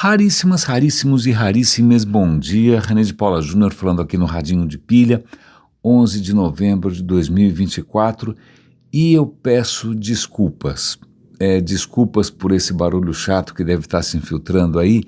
Raríssimas, raríssimos e raríssimas, bom dia. René de Paula Júnior falando aqui no Radinho de Pilha, 11 de novembro de 2024, e eu peço desculpas. Desculpas por esse barulho chato que deve estar se infiltrando aí,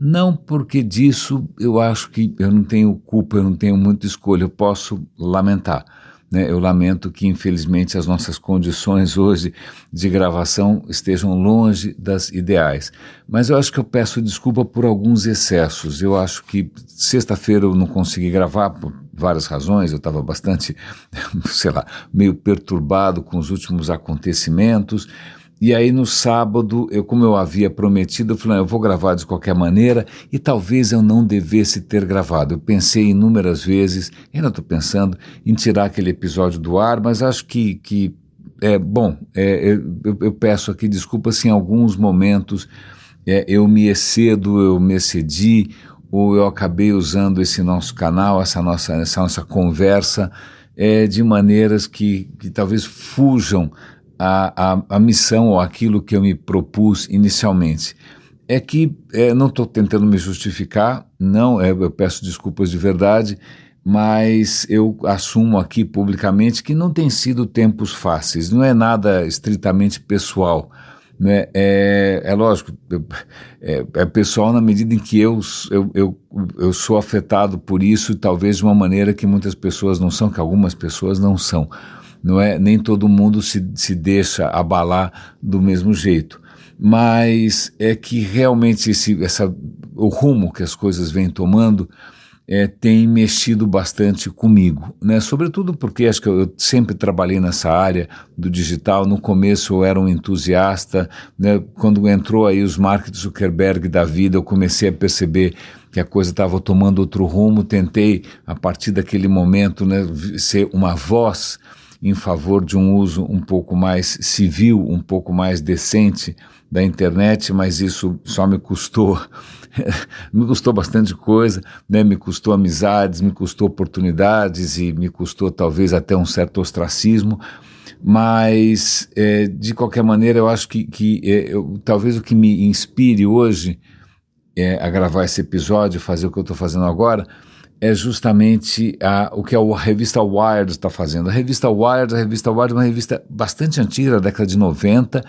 não porque disso eu acho que eu não tenho culpa, eu não tenho muita escolha, eu posso lamentar. Eu lamento que, infelizmente, as nossas condições hoje de gravação estejam longe das ideais. Mas eu acho que eu peço desculpa por alguns excessos. Eu acho que sexta-feira eu não consegui gravar por várias razões. Eu estava bastante, meio perturbado com os últimos acontecimentos. E aí no sábado, como eu havia prometido, eu falei, eu vou gravar de qualquer maneira e talvez eu não devesse ter gravado. Eu pensei inúmeras vezes, ainda estou pensando em tirar aquele episódio do ar, mas acho que eu peço aqui desculpas se em alguns momentos eu me excedo, eu me excedi, ou eu acabei usando esse nosso canal, essa nossa conversa de maneiras que talvez fujam a missão ou aquilo que eu me propus inicialmente. Não estou tentando me justificar, não, eu peço desculpas de verdade, mas eu assumo aqui publicamente que não tem sido tempos fáceis, não é nada estritamente pessoal, né? É lógico, é pessoal na medida em que eu sou afetado por isso, talvez de uma maneira que muitas pessoas não são, que algumas pessoas não são. Não é, nem todo mundo se deixa abalar do mesmo jeito, mas é que realmente o rumo que as coisas vêm tomando tem mexido bastante comigo, né? Sobretudo porque acho que eu sempre trabalhei nessa área do digital. No começo eu era um entusiasta, né? Quando entrou aí os Mark Zuckerberg da vida, eu comecei a perceber que a coisa estava tomando outro rumo. Tentei, a partir daquele momento, né, ser uma voz em favor de um uso um pouco mais civil, um pouco mais decente da internet, mas isso só me custou bastante coisa, né? Me custou amizades, me custou oportunidades e me custou talvez até um certo ostracismo, mas de qualquer maneira eu acho que talvez o que me inspire hoje a gravar esse episódio, fazer o que eu estou fazendo agora, é justamente o que a revista Wired está fazendo. A revista Wired é uma revista bastante antiga, da década de 90,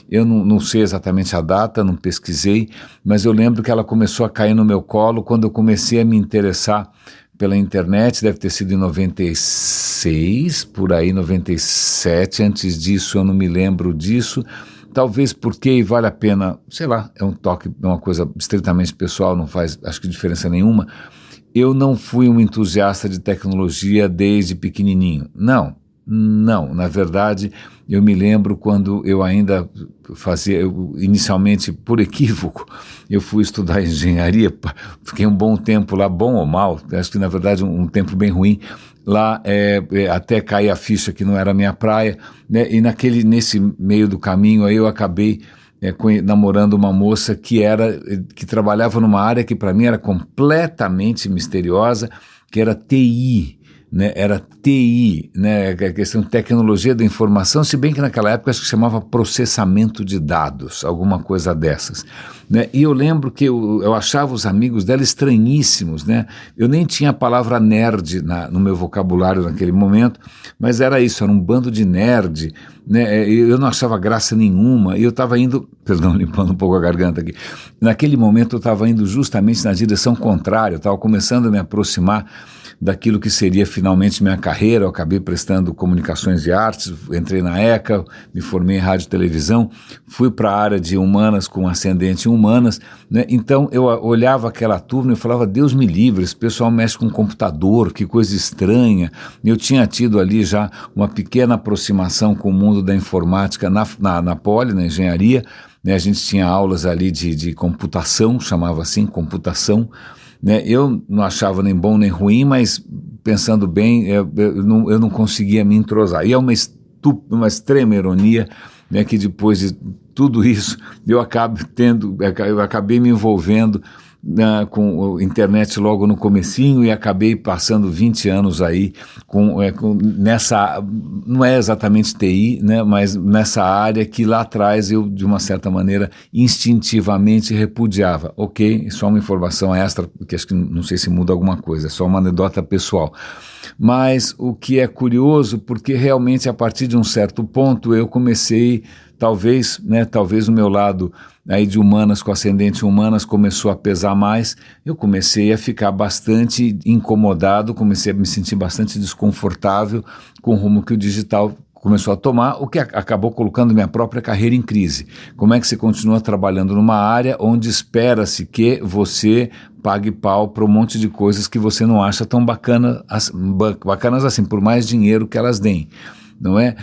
eu não sei exatamente a data, não pesquisei, mas eu lembro que ela começou a cair no meu colo quando eu comecei a me interessar pela internet, deve ter sido em 96, por aí, 97, antes disso eu não me lembro disso, talvez porque, e vale a pena, é um toque, é uma coisa estritamente pessoal, não faz, acho que diferença nenhuma. Eu não fui um entusiasta de tecnologia desde pequenininho. Não, na verdade, eu me lembro quando eu ainda inicialmente, por equívoco, eu fui estudar engenharia, fiquei um bom tempo lá, bom ou mal, acho que na verdade um tempo bem ruim, lá até cair a ficha que não era a minha praia, né? E nesse meio do caminho aí eu acabei namorando uma moça que trabalhava numa área que para mim era completamente misteriosa, que era TI, né? Era TI, né? A questão de tecnologia da informação, se bem que naquela época acho que chamava processamento de dados, alguma coisa dessas, né? E eu lembro que eu achava os amigos dela estranhíssimos, né? Eu nem tinha a palavra nerd no meu vocabulário naquele momento, mas era isso, era um bando de nerd, né? Eu não achava graça nenhuma, e eu estava indo, limpando um pouco a garganta aqui, naquele momento eu estava indo justamente na direção contrária, eu estava começando a me aproximar daquilo que seria finalmente minha carreira. Eu acabei prestando comunicações e artes, entrei na ECA, me formei em rádio e televisão, fui para a área de humanas com ascendente em humanas, né? Então eu olhava aquela turma e falava, Deus me livre, esse pessoal mexe com computador, que coisa estranha. Eu tinha tido ali já uma pequena aproximação com o mundo da informática na Poli, na engenharia, né? A gente tinha aulas ali de computação, chamava assim, computação, né? Eu não achava nem bom nem ruim, mas pensando bem, eu não conseguia me entrosar. E é uma extrema ironia, né, que depois de tudo isso, eu acabei me envolvendo com a internet logo no comecinho e acabei passando 20 anos aí nessa, não é exatamente TI, né, mas nessa área que lá atrás eu, de uma certa maneira, instintivamente repudiava. Ok, só uma informação extra, porque acho que não sei se muda alguma coisa, é só uma anedota pessoal. Mas o que é curioso, porque realmente a partir de um certo ponto eu comecei, talvez o meu lado aí de humanas com ascendente humanas começou a pesar mais, eu comecei a ficar bastante incomodado, comecei a me sentir bastante desconfortável com o rumo que o digital começou a tomar, o que acabou colocando minha própria carreira em crise. Como é que você continua trabalhando numa área onde espera-se que você pague pau para um monte de coisas que você não acha tão bacanas assim, por mais dinheiro que elas deem, não é?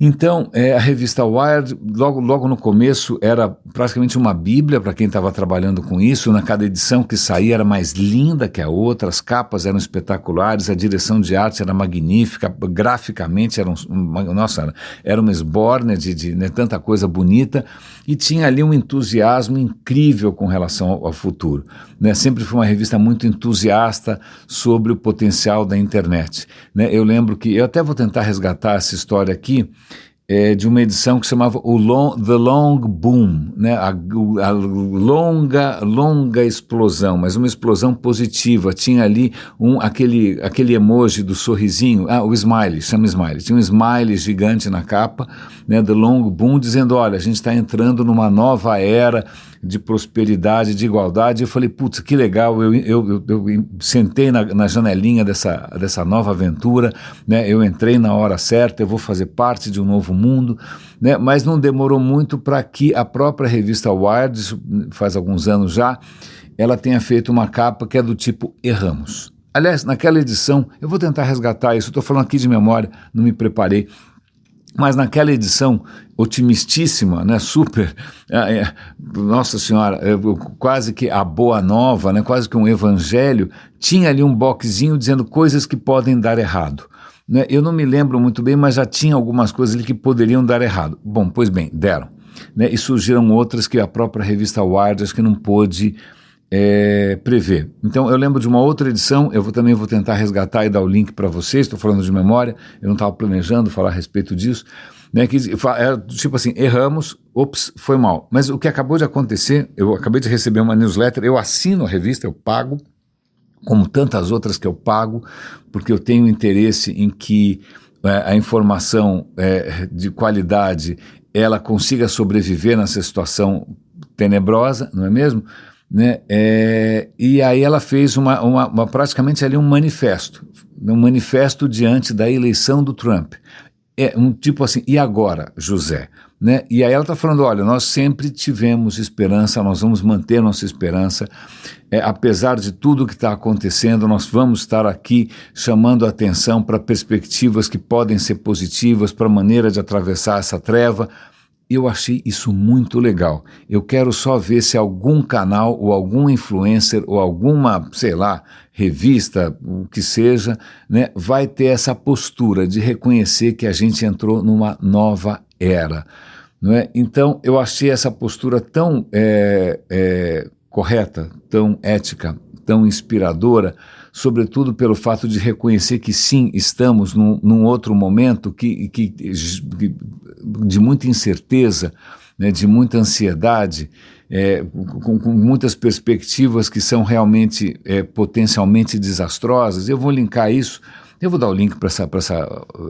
Então, a revista Wired, logo no começo, era praticamente uma bíblia para quem estava trabalhando com isso. Cada edição que saía era mais linda que a outra, as capas eram espetaculares, a direção de arte era magnífica, graficamente era uma esbórnia de tanta coisa bonita, e tinha ali um entusiasmo incrível com relação ao futuro, né? Sempre foi uma revista muito entusiasta sobre o potencial da internet, né? Eu lembro que, eu até vou tentar resgatar essa história aqui, de uma edição que chamava The Long Boom, né? A longa explosão, mas uma explosão positiva. Tinha ali aquele emoji do sorrisinho, o smiley, chama smiley. Tinha um smiley gigante na capa, né? The Long Boom, dizendo, olha, a gente está entrando numa nova era de prosperidade, de igualdade. Eu falei, putz, que legal, eu sentei na janelinha dessa nova aventura, né? Eu entrei na hora certa, eu vou fazer parte de um novo mundo, né? Mas não demorou muito para que a própria revista Wired, faz alguns anos já, ela tenha feito uma capa que é do tipo erramos. Aliás, naquela edição, eu vou tentar resgatar isso, estou falando aqui de memória, não me preparei, mas naquela edição otimistíssima, né, super, nossa senhora, quase que a boa nova, né, quase que um evangelho, tinha ali um boxinho dizendo coisas que podem dar errado, né? Eu não me lembro muito bem, mas já tinha algumas coisas ali que poderiam dar errado. Bom, pois bem, deram, né, e surgiram outras que a própria revista Wired acho que não pôde prever. Então eu lembro de uma outra edição, eu também vou tentar resgatar e dar o link para vocês, estou falando de memória, eu não estava planejando falar a respeito disso, né, que era tipo assim, erramos, ops, foi mal. Mas o que acabou de acontecer, eu acabei de receber uma newsletter, eu assino a revista, eu pago, como tantas outras que eu pago, porque eu tenho interesse em que a informação de qualidade, ela consiga sobreviver nessa situação tenebrosa, não é mesmo? Né? E aí ela fez praticamente ali um manifesto diante da eleição do Trump. Um tipo assim, e agora, José? Né? E aí ela está falando, olha, nós sempre tivemos esperança, nós vamos manter nossa esperança, apesar de tudo que está acontecendo, nós vamos estar aqui chamando a atenção para perspectivas que podem ser positivas, para a maneira de atravessar essa treva. Eu achei isso muito legal. Eu quero só ver se algum canal ou algum influencer ou alguma, sei lá, revista, o que seja, né, vai ter essa postura de reconhecer que a gente entrou numa nova era, não é? Então, eu achei essa postura tão correta, tão ética, tão inspiradora, sobretudo pelo fato de reconhecer que sim, estamos num outro momento de muita incerteza, né, de muita ansiedade, com muitas perspectivas que são realmente potencialmente desastrosas. Eu vou linkar isso, eu vou dar o link para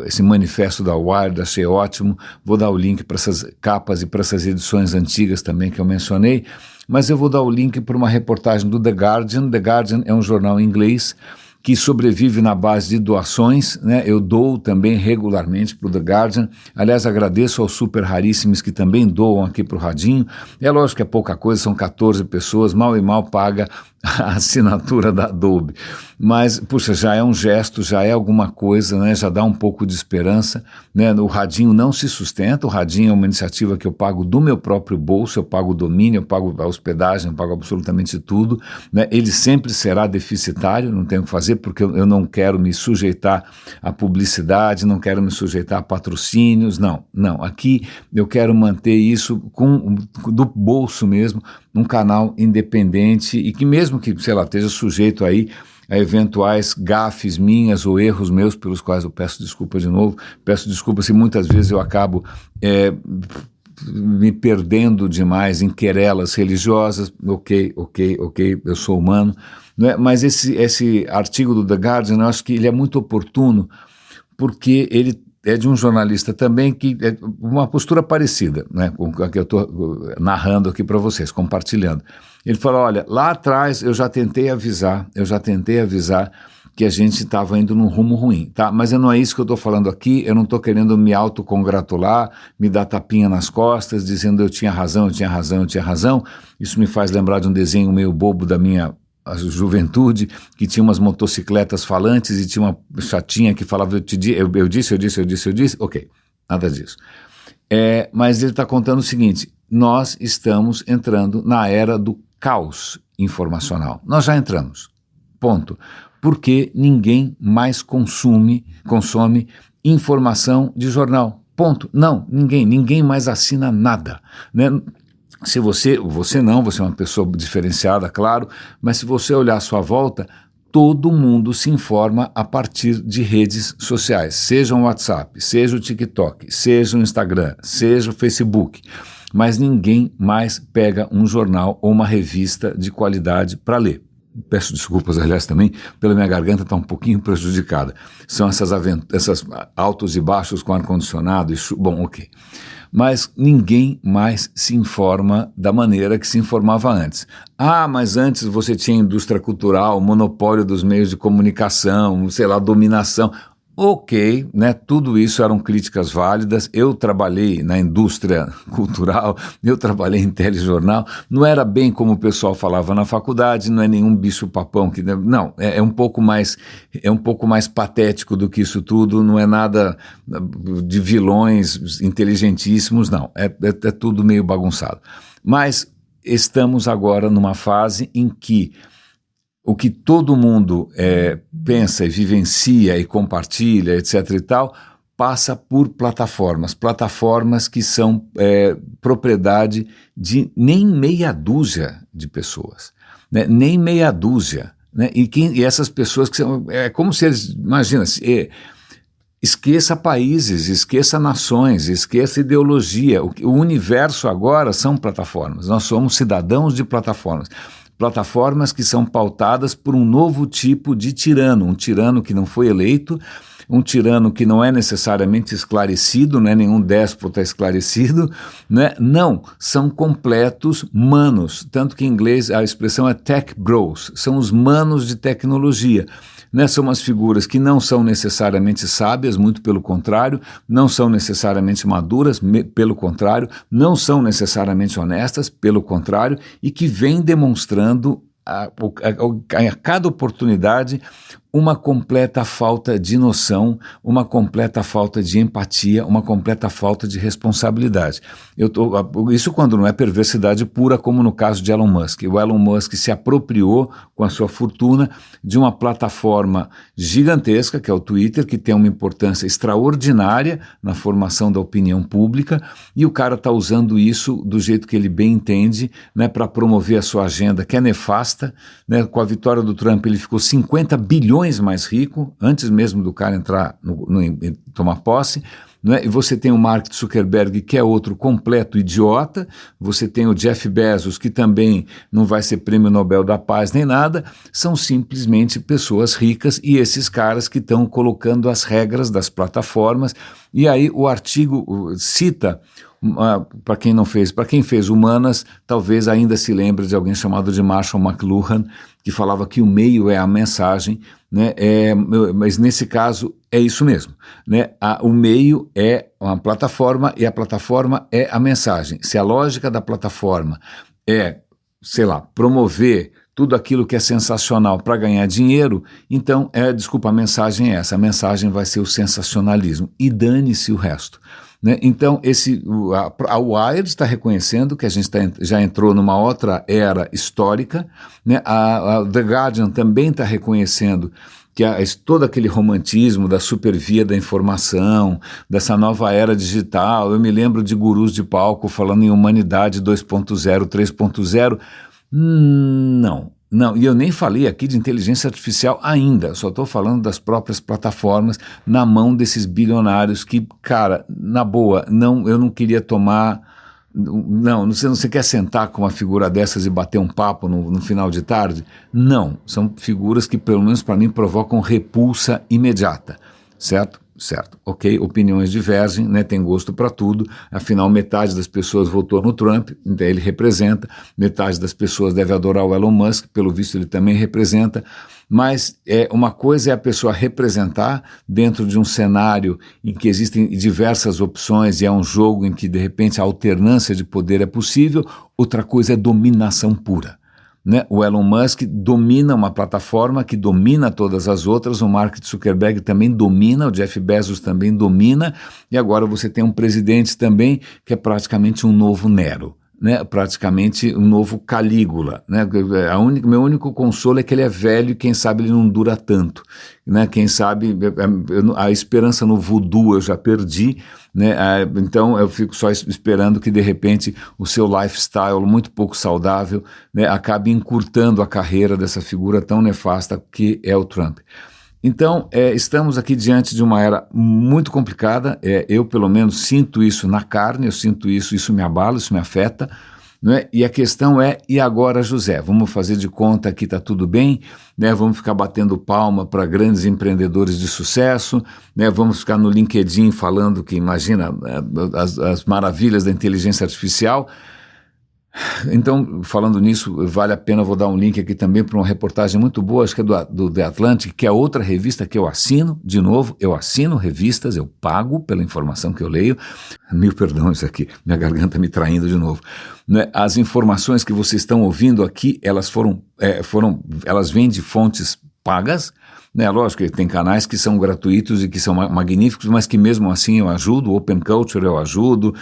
esse manifesto da Wired, achei ótimo, vou dar o link para essas capas e para essas edições antigas também que eu mencionei, mas eu vou dar o link para uma reportagem do The Guardian. The Guardian é um jornal inglês que sobrevive na base de doações, né? Eu dou também regularmente para o The Guardian. Aliás, agradeço aos super raríssimos que também doam aqui para o Radinho. É lógico que é pouca coisa, são 14 pessoas, mal e mal paga a assinatura da Adobe. Mas, puxa, já é um gesto, já é alguma coisa, né? Já dá um pouco de esperança, né? O Radinho não se sustenta, o Radinho é uma iniciativa que eu pago do meu próprio bolso, eu pago o domínio, eu pago a hospedagem, eu pago absolutamente tudo, né? Ele sempre será deficitário, não tem o que fazer. fazer, porque eu não quero me sujeitar à publicidade, não quero me sujeitar a patrocínios, não, aqui eu quero manter isso do bolso mesmo, um canal independente e que mesmo que, sei lá, esteja sujeito aí a eventuais gafes minhas ou erros meus, pelos quais eu peço desculpa de novo, peço desculpa se muitas vezes eu acabo me perdendo demais em querelas religiosas, ok, eu sou humano, não é? Mas esse artigo do The Guardian, eu acho que ele é muito oportuno, porque ele é de um jornalista também que é uma postura parecida, né, com a que eu estou narrando aqui para vocês, compartilhando. Ele fala, olha, lá atrás eu já tentei avisar que a gente estava indo num rumo ruim, tá? Mas não é isso que eu estou falando aqui, eu não estou querendo me autocongratular, me dar tapinha nas costas, dizendo eu tinha razão. Isso me faz lembrar de um desenho meio bobo da minha juventude, que tinha umas motocicletas falantes e tinha uma chatinha que falava, eu disse, ok, nada disso. Mas ele está contando o seguinte, nós estamos entrando na era do caos informacional, nós já entramos, ponto. Porque ninguém mais consome informação de jornal. Ponto. Não, ninguém mais assina nada, né? Se você é uma pessoa diferenciada, claro, mas se você olhar à sua volta, todo mundo se informa a partir de redes sociais, seja o WhatsApp, seja o TikTok, seja o Instagram, seja o Facebook, mas ninguém mais pega um jornal ou uma revista de qualidade para ler. Peço desculpas, aliás, também, pela minha garganta está um pouquinho prejudicada. São essas altos e baixos com ar-condicionado, bom, ok. Mas ninguém mais se informa da maneira que se informava antes. Ah, mas antes você tinha indústria cultural, monopólio dos meios de comunicação, sei lá, dominação. Ok, né? Tudo isso eram críticas válidas. Eu trabalhei na indústria cultural, eu trabalhei em telejornal, não era bem como o pessoal falava na faculdade, não é nenhum bicho-papão que não, é um pouco mais patético do que isso tudo, não é nada de vilões inteligentíssimos, não, é tudo meio bagunçado. Mas estamos agora numa fase em que o que todo mundo pensa e vivencia e compartilha, etc. e tal, passa por plataformas que são propriedade de nem meia dúzia de pessoas, né? Nem meia dúzia, né? E essas pessoas que são, é como se eles, imagina, esqueça países, esqueça nações, esqueça ideologia, o universo agora são plataformas, nós somos cidadãos de plataformas que são pautadas por um novo tipo de tirano, um tirano que não foi eleito, um tirano que não é necessariamente esclarecido, não é nenhum déspota esclarecido, né? Não, são completos manos, tanto que em inglês a expressão é tech bros, são os manos de tecnologia. Né, são umas figuras que não são necessariamente sábias, muito pelo contrário, não são necessariamente maduras, pelo contrário, não são necessariamente honestas, pelo contrário, e que vêm demonstrando a cada oportunidade uma completa falta de noção, uma completa falta de empatia, uma completa falta de responsabilidade. Isso quando não é perversidade pura, como no caso de Elon Musk. O Elon Musk se apropriou com a sua fortuna de uma plataforma gigantesca, que é o Twitter, que tem uma importância extraordinária na formação da opinião pública, e o cara está usando isso do jeito que ele bem entende, né, para promover a sua agenda, que é nefasta, né? Com a vitória do Trump ele ficou 50 bilhões mais rico, antes mesmo do cara entrar tomar posse, né? E você tem o Mark Zuckerberg, que é outro completo idiota, você tem o Jeff Bezos, que também não vai ser prêmio Nobel da Paz nem nada, são simplesmente pessoas ricas e esses caras que estão colocando as regras das plataformas, e aí o artigo cita, para quem fez humanas, talvez ainda se lembre de alguém chamado de Marshall McLuhan, que falava que o meio é a mensagem, né? Mas nesse caso é isso mesmo, né? O meio é uma plataforma e a plataforma é a mensagem. Se a lógica da plataforma é, sei lá, promover tudo aquilo que é sensacional para ganhar dinheiro, então, a mensagem é essa, a mensagem vai ser o sensacionalismo, e dane-se o resto. Né? Então, a Wired está reconhecendo que a gente já entrou numa outra era histórica, né? A The Guardian também está reconhecendo que todo aquele romantismo da supervia da informação, dessa nova era digital. Eu me lembro de gurus de palco falando em humanidade 2.0, 3.0. Não, e eu nem falei aqui de inteligência artificial ainda, só estou falando das próprias plataformas na mão desses bilionários que, cara, na boa, eu não queria tomar. Não, você quer sentar com uma figura dessas e bater um papo no final de tarde? Não, são figuras que, pelo menos para mim, provocam repulsa imediata, certo? Certo, ok, opiniões divergem, né, tem gosto para tudo, afinal metade das pessoas votou no Trump, então ele representa, metade das pessoas deve adorar o Elon Musk, pelo visto ele também representa, mas uma coisa é a pessoa representar dentro de um cenário em que existem diversas opções e é um jogo em que de repente a alternância de poder é possível, outra coisa é dominação pura. Né? O Elon Musk domina uma plataforma que domina todas as outras, o Mark Zuckerberg também domina, o Jeff Bezos também domina, e agora você tem um presidente também que é praticamente um novo Nero, né? Praticamente um novo Calígula. Né? Meu único consolo é que ele é velho e quem sabe ele não dura tanto. Né? Quem sabe a esperança no voodoo eu já perdi, né? Então eu fico só esperando que de repente o seu lifestyle muito pouco saudável, né, acabe encurtando a carreira dessa figura tão nefasta que é o Trump. Então estamos aqui diante de uma era muito complicada, eu pelo menos sinto isso na carne, eu sinto isso me abala, isso me afeta, né? E a questão e agora, José, vamos fazer de conta que está tudo bem, né? Vamos ficar batendo palma para grandes empreendedores de sucesso, né? Vamos ficar no LinkedIn falando que, imagina, as maravilhas da inteligência artificial. Então, falando nisso, vale a pena, vou dar um link aqui também para uma reportagem muito boa, acho que é do The Atlantic, que é outra revista que eu assino, de novo, eu assino revistas, eu pago pela informação que eu leio, mil perdões aqui, minha garganta me traindo de novo, né? As informações que vocês estão ouvindo aqui, elas vêm de fontes pagas, né? Lógico que tem canais que são gratuitos e que são magníficos, mas que mesmo assim eu ajudo, o Open Culture eu ajudo,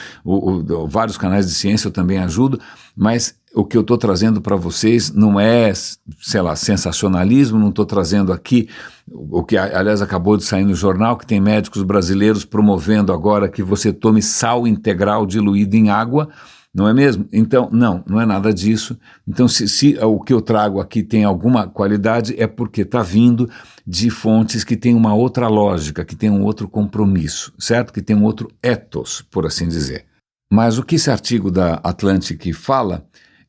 vários canais de ciência eu também ajudo, mas o que eu estou trazendo para vocês não é, sei lá, sensacionalismo, não estou trazendo aqui o que aliás acabou de sair no jornal, que tem médicos brasileiros promovendo agora que você tome sal integral diluído em água, não é mesmo? Então, não é nada disso. Então, se o que eu trago aqui tem alguma qualidade, é porque está vindo de fontes que têm uma outra lógica, que tem um outro compromisso, certo? Que tem um outro ethos, por assim dizer. Mas o que esse artigo da Atlantic fala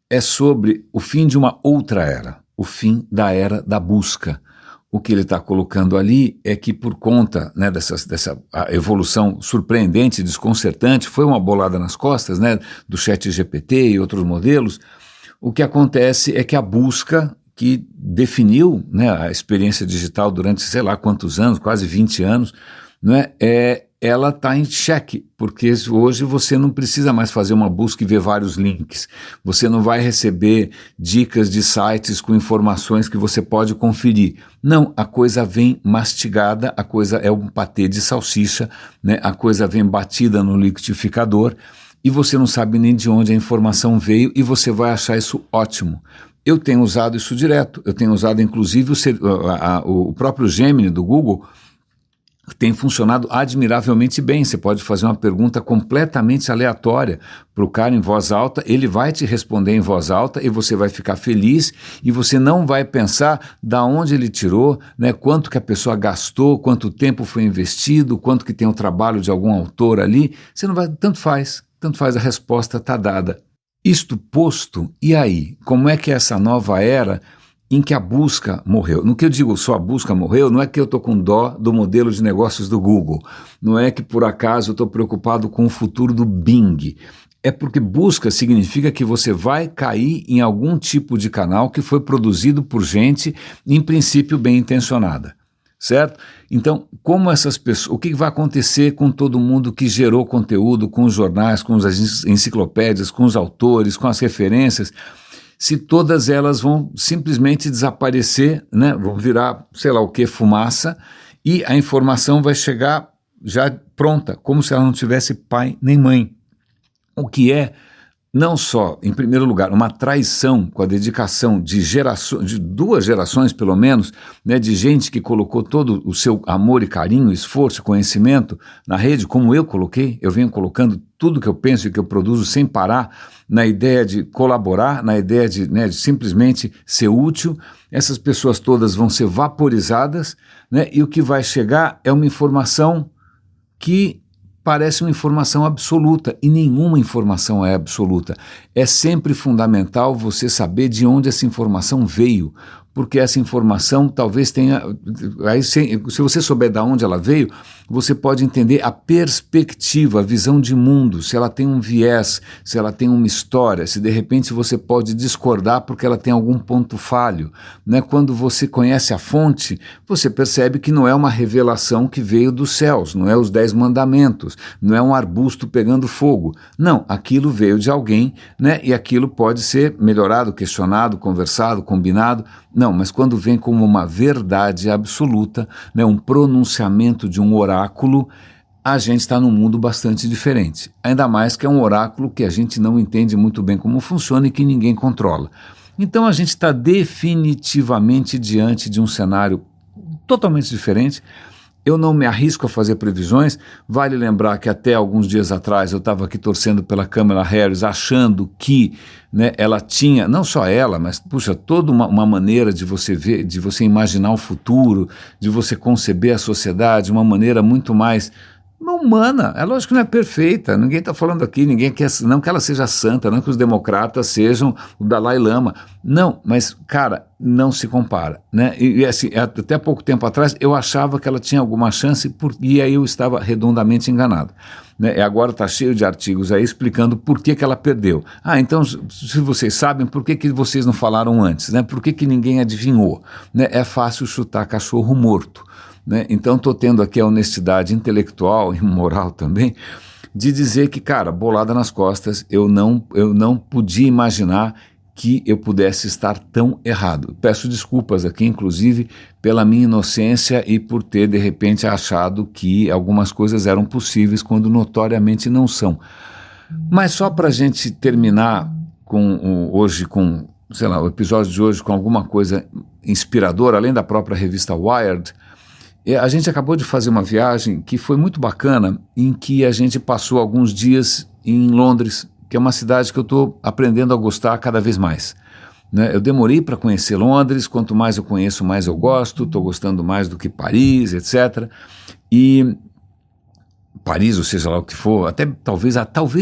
é sobre o fim de uma outra era, o fim da era da busca. O que ele está colocando ali é que por conta, né, dessa evolução surpreendente, desconcertante, foi uma bolada nas costas, né, do ChatGPT e outros modelos, o que acontece é que a busca que definiu, né, a experiência digital durante sei lá quantos anos, quase 20 anos, né, ela está em xeque, porque hoje você não precisa mais fazer uma busca e ver vários links. Você não vai receber dicas de sites com informações que você pode conferir. Não, a coisa vem mastigada, a coisa é um patê de salsicha, né? A coisa vem batida no liquidificador e você não sabe nem de onde a informação veio e você vai achar isso ótimo. Eu tenho usado isso direto, eu tenho usado inclusive o próprio Gemini do Google, tem funcionado admiravelmente bem. Você pode fazer uma pergunta completamente aleatória para o cara em voz alta, ele vai te responder em voz alta e você vai ficar feliz e você não vai pensar da onde ele tirou, né, quanto que a pessoa gastou, quanto tempo foi investido, quanto que tem o trabalho de algum autor ali. Você não vai, tanto faz, a resposta está dada. Isto posto, e aí? Como é que essa nova era em que a busca morreu? No que eu digo só a busca morreu, não é que eu estou com dó do modelo de negócios do Google, não é que por acaso eu estou preocupado com o futuro do Bing, é porque busca significa que você vai cair em algum tipo de canal que foi produzido por gente, em princípio, bem intencionada, certo? Então, como essas pessoas, o que vai acontecer com todo mundo que gerou conteúdo, com os jornais, com as enciclopédias, com os autores, com as referências, se todas elas vão simplesmente desaparecer, né? Vão virar, sei lá o que, fumaça, e a informação vai chegar já pronta, como se ela não tivesse pai nem mãe. O que é não só, em primeiro lugar, uma traição com a dedicação de duas gerações, pelo menos, né, de gente que colocou todo o seu amor e carinho, esforço, conhecimento na rede, como eu coloquei, eu venho colocando tudo que eu penso e que eu produzo sem parar, na ideia de colaborar, na ideia de, né, de simplesmente ser útil. Essas pessoas todas vão ser vaporizadas, né, e o que vai chegar é uma informação que parece uma informação absoluta, e nenhuma informação é absoluta. É sempre fundamental você saber de onde essa informação veio, porque essa informação talvez tenha... Aí, se você souber de onde ela veio, você pode entender a perspectiva, a visão de mundo, se ela tem um viés, se ela tem uma história, se de repente você pode discordar porque ela tem algum ponto falho, né? Quando você conhece a fonte, você percebe que não é uma revelação que veio dos céus, não é os 10 mandamentos, não é um arbusto pegando fogo. Não, aquilo veio de alguém, né? E aquilo pode ser melhorado, questionado, conversado, combinado. Não, mas quando vem como uma verdade absoluta, né, um pronunciamento de um oráculo, a gente está num mundo bastante diferente. Ainda mais que é um oráculo que a gente não entende muito bem como funciona e que ninguém controla. Então a gente está definitivamente diante de um cenário totalmente diferente. Eu não me arrisco a fazer previsões. Vale lembrar que até alguns dias atrás eu estava aqui torcendo pela Kamala Harris, achando que, né, ela tinha, não só ela, mas puxa, toda uma maneira de você ver, de você imaginar o futuro, de você conceber a sociedade, uma maneira muito mais humana. É lógico que não é perfeita, ninguém está falando aqui, ninguém quer, não que ela seja santa, não que os democratas sejam o Dalai Lama, não, mas cara, não se compara, né? E assim, até pouco tempo atrás eu achava que ela tinha alguma chance, e aí eu estava redondamente enganado, né? E agora está cheio de artigos aí explicando por que ela perdeu. Então, se vocês sabem, por que vocês não falaram antes, né? Por que ninguém adivinhou, né? É fácil chutar cachorro morto, né? Então estou tendo aqui a honestidade intelectual e moral também de dizer que, cara, bolada nas costas, eu não podia imaginar que eu pudesse estar tão errado. Peço desculpas aqui, inclusive, pela minha inocência e por ter, de repente, achado que algumas coisas eram possíveis quando notoriamente não são. Mas só para a gente terminar hoje com, sei lá, o episódio de hoje com alguma coisa inspiradora, além da própria revista Wired, a gente acabou de fazer uma viagem que foi muito bacana, em que a gente passou alguns dias em Londres, que é uma cidade que eu estou aprendendo a gostar cada vez mais, né? Eu demorei para conhecer Londres, quanto mais eu conheço, mais eu gosto, estou gostando mais do que Paris, etc. E Paris, ou seja lá o que for, até, talvez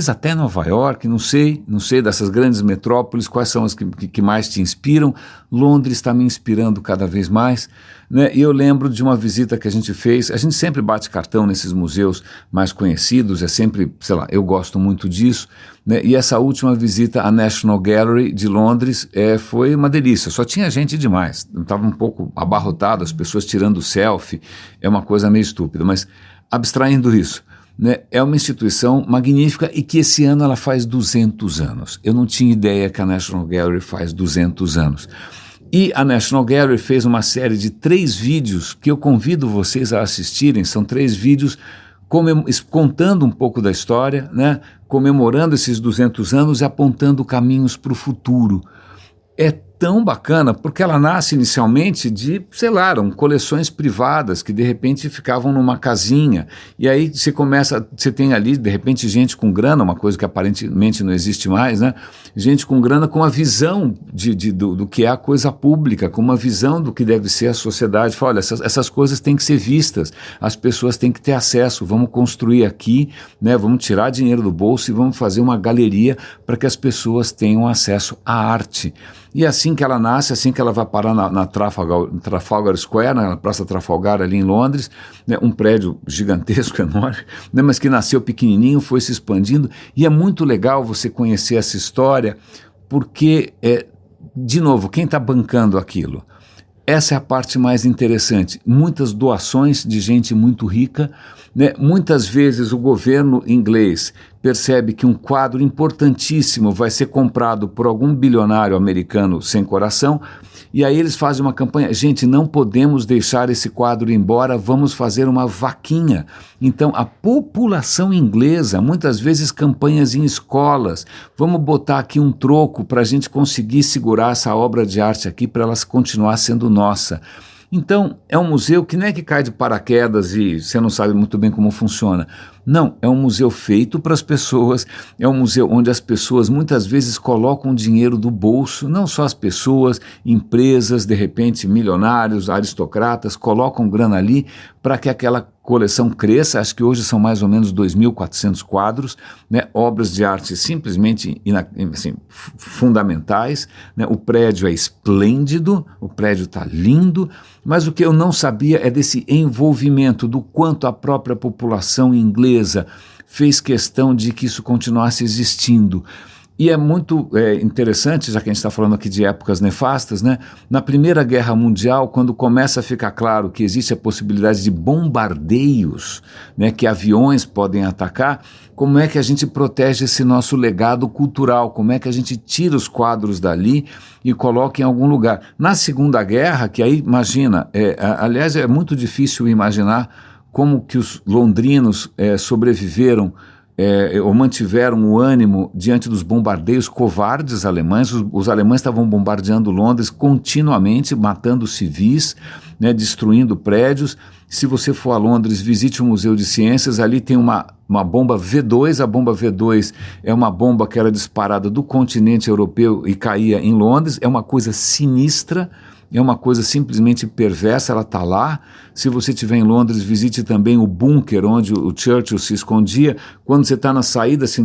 até Nova York, não sei dessas grandes metrópoles, quais são as que mais te inspiram. Londres está me inspirando cada vez mais, né? E eu lembro de uma visita que a gente fez, a gente sempre bate cartão nesses museus mais conhecidos, é sempre, sei lá, eu gosto muito disso, né? E essa última visita à National Gallery de Londres foi uma delícia, só tinha gente demais, estava um pouco abarrotado, as pessoas tirando selfie, é uma coisa meio estúpida, mas abstraindo isso, né, é uma instituição magnífica e que esse ano ela faz 200 anos. Eu não tinha ideia que a National Gallery faz 200 anos. E a National Gallery fez uma série de 3 vídeos que eu convido vocês a assistirem. São 3 vídeos contando um pouco da história, né, comemorando esses 200 anos e apontando caminhos para o futuro. É tão bacana, porque ela nasce inicialmente de, sei lá, eram coleções privadas que de repente ficavam numa casinha, e aí você tem ali de repente gente com grana, uma coisa que aparentemente não existe mais, né? Gente com grana com a visão do que é a coisa pública, com uma visão do que deve ser a sociedade. Fala, olha, essas coisas têm que ser vistas, as pessoas têm que ter acesso, vamos construir aqui, né? Vamos tirar dinheiro do bolso e vamos fazer uma galeria para que as pessoas tenham acesso à arte. E assim que ela nasce, assim que ela vai parar na Trafalgar Square, na Praça Trafalgar ali em Londres, né, um prédio gigantesco, enorme, né, mas que nasceu pequenininho, foi se expandindo, e é muito legal você conhecer essa história, porque, de novo, quem está bancando aquilo? Essa é a parte mais interessante, muitas doações de gente muito rica, né? Muitas vezes o governo inglês percebe que um quadro importantíssimo vai ser comprado por algum bilionário americano sem coração, e aí eles fazem uma campanha: gente, não podemos deixar esse quadro ir embora, vamos fazer uma vaquinha. Então a população inglesa, muitas vezes campanhas em escolas, vamos botar aqui um troco para a gente conseguir segurar essa obra de arte aqui para ela continuar sendo nossa. Então, é um museu que não é que cai de paraquedas e você não sabe muito bem como funciona. Não, é um museu feito para as pessoas, é um museu onde as pessoas muitas vezes colocam dinheiro do bolso, não só as pessoas, empresas, de repente milionários, aristocratas, colocam grana ali para que aquela coleção cresça. Acho que hoje são mais ou menos 2.400 quadros, né, obras de arte simplesmente assim, fundamentais, né, o prédio é esplêndido, o prédio está lindo, mas o que eu não sabia é desse envolvimento, do quanto a própria população inglesa fez questão de que isso continuasse existindo. E é muito interessante, já que a gente está falando aqui de épocas nefastas, né? Na Primeira Guerra Mundial, quando começa a ficar claro que existe a possibilidade de bombardeios, né, que aviões podem atacar, como é que a gente protege esse nosso legado cultural? Como é que a gente tira os quadros dali e coloca em algum lugar? Na Segunda Guerra, que aí, imagina, aliás, é muito difícil imaginar como que os londrinos sobreviveram ou mantiveram o ânimo diante dos bombardeios covardes alemães. Os alemães estavam bombardeando Londres continuamente, matando civis, né, destruindo prédios. Se você for a Londres, visite o Museu de Ciências, ali tem uma bomba V2, a bomba V2 é uma bomba que era disparada do continente europeu e caía em Londres, é uma coisa sinistra, é uma coisa simplesmente perversa, ela está lá. Se você estiver em Londres, visite também o bunker onde o Churchill se escondia. Quando você está na saída, assim,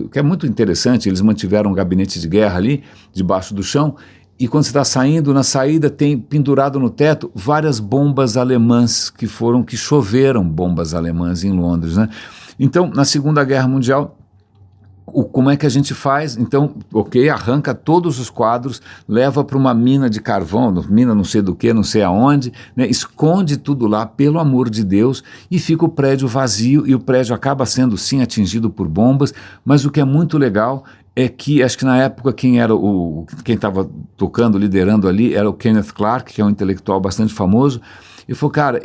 que é muito interessante, eles mantiveram um gabinete de guerra ali, debaixo do chão, e quando você está saindo, na saída tem pendurado no teto várias bombas alemãs que choveram bombas alemãs em Londres, né? Então, na Segunda Guerra Mundial, como é que a gente faz? Então, ok, arranca todos os quadros, leva para uma mina de carvão, mina não sei do que, não sei aonde, né, esconde tudo lá, pelo amor de Deus, e fica o prédio vazio, e o prédio acaba sendo sim atingido por bombas, mas o que é muito legal é que, acho que na época quem estava tocando, liderando ali, era o Kenneth Clark, que é um intelectual bastante famoso. E falou: cara,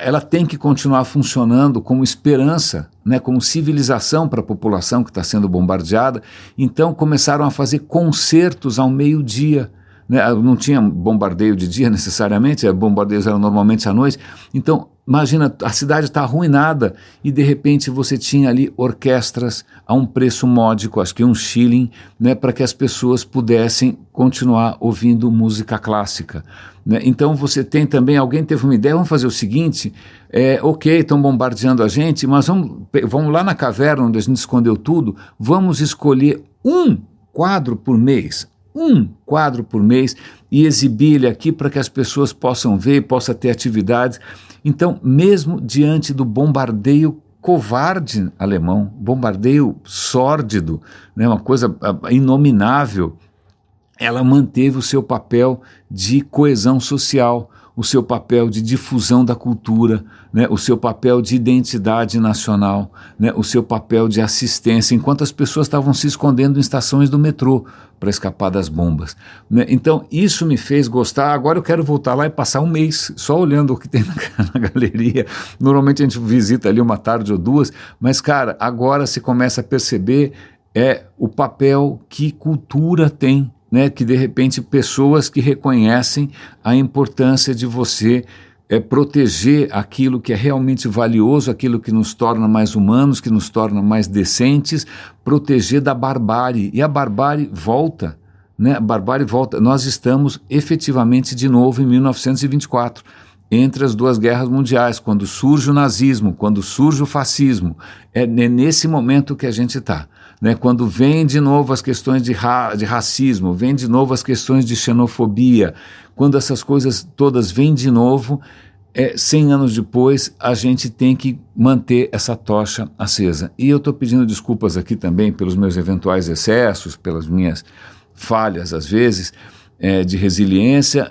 ela tem que continuar funcionando como esperança, né, como civilização para a população que está sendo bombardeada. Então começaram a fazer concertos ao meio-dia, né? Não tinha bombardeio de dia necessariamente, bombardeios eram normalmente à noite. Então imagina, a cidade está arruinada e de repente você tinha ali orquestras a um preço módico, acho que £1, né, para que as pessoas pudessem continuar ouvindo música clássica, né? Então você tem também, alguém teve uma ideia: vamos fazer o seguinte, ok, estão bombardeando a gente, mas vamos lá na caverna onde a gente escondeu tudo, vamos escolher um quadro por mês e exibir ele aqui para que as pessoas possam ver, possa ter atividades. Então, mesmo diante do bombardeio covarde alemão, bombardeio sórdido, né, uma coisa inominável, ela manteve o seu papel de coesão social, o seu papel de difusão da cultura, né, o seu papel de identidade nacional, né, o seu papel de assistência, enquanto as pessoas estavam se escondendo em estações do metrô para escapar das bombas, né? Então isso me fez gostar. Agora eu quero voltar lá e passar um mês só olhando o que tem na galeria. Normalmente a gente visita ali uma tarde ou duas, mas cara, agora se começa a perceber o papel que cultura tem, né, que de repente pessoas que reconhecem a importância de você proteger aquilo que é realmente valioso, aquilo que nos torna mais humanos, que nos torna mais decentes, proteger da barbárie. E a barbárie volta, né? A barbárie volta. Nós estamos efetivamente de novo em 1924, entre as duas guerras mundiais, quando surge o nazismo, quando surge o fascismo. É nesse momento que a gente está, né? Quando vem de novo as questões de racismo, vem de novo as questões de xenofobia, quando essas coisas todas vêm de novo, 100 anos depois, a gente tem que manter essa tocha acesa. E eu estou pedindo desculpas aqui também pelos meus eventuais excessos, pelas minhas falhas às vezes, de resiliência,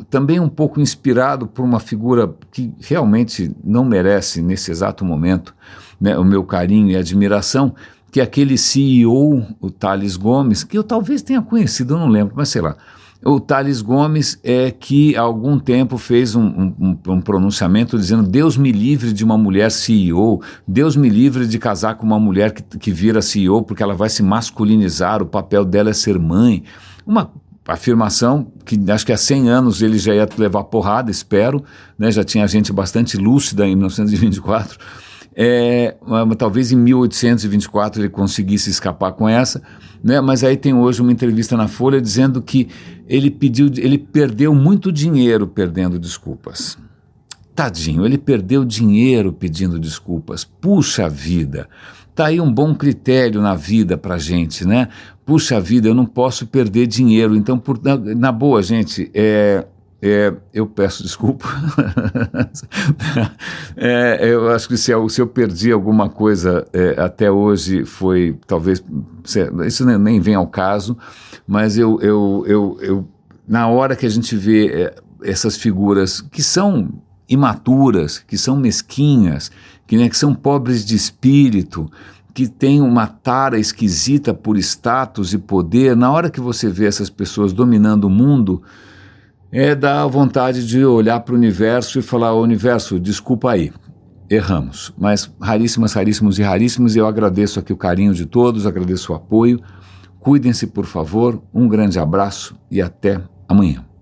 também um pouco inspirado por uma figura que realmente não merece nesse exato momento né, o meu carinho e admiração, que aquele CEO, o Tales Gomes, que eu talvez tenha conhecido, eu não lembro, mas sei lá, o Tales Gomes que há algum tempo fez um pronunciamento dizendo: Deus me livre de uma mulher CEO, Deus me livre de casar com uma mulher que vira CEO porque ela vai se masculinizar, o papel dela é ser mãe. Uma afirmação que acho que há 100 anos ele já ia levar porrada, espero, né? Já tinha gente bastante lúcida em 1924, talvez em 1824 ele conseguisse escapar com essa, né? Mas aí tem hoje uma entrevista na Folha dizendo que ele perdeu muito dinheiro perdendo desculpas. Tadinho, ele perdeu dinheiro pedindo desculpas. Puxa vida, tá aí um bom critério na vida pra gente, né? Puxa vida, eu não posso perder dinheiro. Então, na boa, gente, eu peço desculpa. Eu acho que se eu perdi alguma coisa até hoje foi, talvez, isso nem vem ao caso, mas na hora que a gente vê essas figuras que são imaturas, que são mesquinhas, que são pobres de espírito, que têm uma tara esquisita por status e poder, na hora que você vê essas pessoas dominando o mundo, dá vontade de olhar para o universo e falar: universo, desculpa aí, erramos. Mas raríssimos e raríssimos, eu agradeço aqui o carinho de todos, agradeço o apoio. Cuidem-se, por favor, um grande abraço e até amanhã.